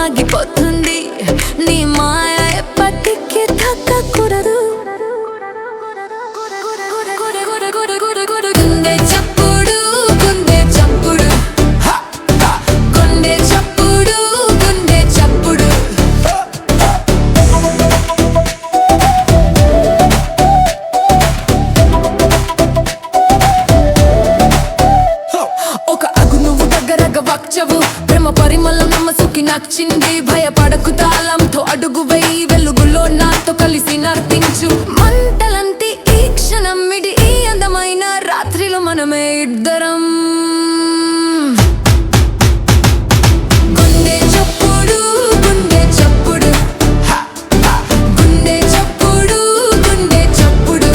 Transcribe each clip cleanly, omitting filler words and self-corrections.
ఆగిపోతుంది నీ మాయ ఎప్పటికీ తగ్గకూడదు గుండె చప్పుడు గుండె చప్పుడు గుండె చప్పుడు గుండె చప్పుడు ఒక అగు నువ్వు దగ్గరగా వక్చవు ప్రేమ పరిమళం నమ్మసుకి నచ్చింది భయపడకు తాళంతో అడుగు వేయి వెలుగులో నాతో కలిసి నర్తించు మంటలంటి ఈ క్షణం మిడి ఈ అందమైన రాత్రిలో మనమే ఇద్దరం గుండె చప్పుడు గుండె చప్పుడు గుండె చప్పుడు గుండె చప్పుడు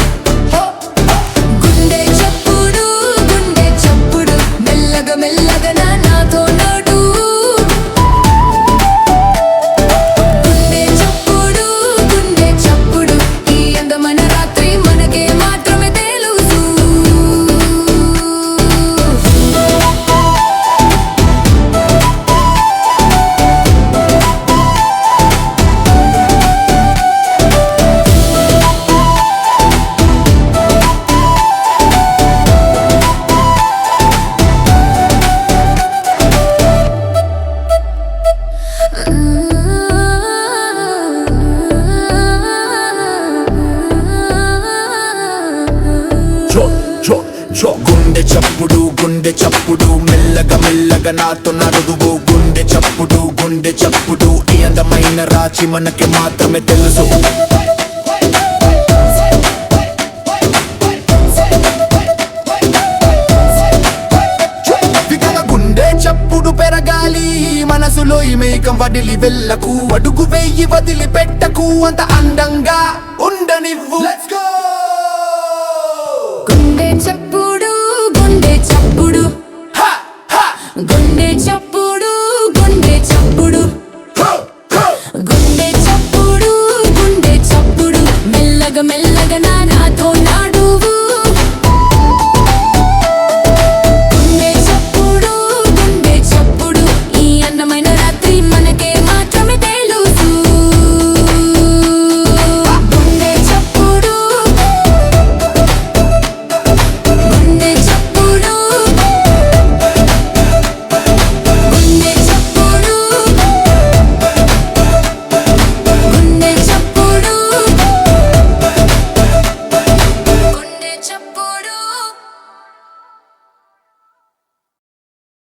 గుండె చప్పుడు గుండె చప్పుడు మెల్లగా మెల్లగా నాతో నడు గుండె చప్పుడు గుండె చప్పుడు ఈ అందమైన రాత్రి మనకే మాత్రమే తెలుసు గుండె చప్పుడు మెల్లగా మెల్లగా నాతో నడుగువు గుండె చప్పుడు ఈ అందమైన రాచి మనకి మాత్రమే తెలుసు గుండె చప్పుడు పెరగాలి మనసులో ఈ మేకం వదిలి వెళ్ళకు అడుగు వెయ్యి వదిలి పెట్టకు అంత అందంగా ఉండనివ్వు. Let's go.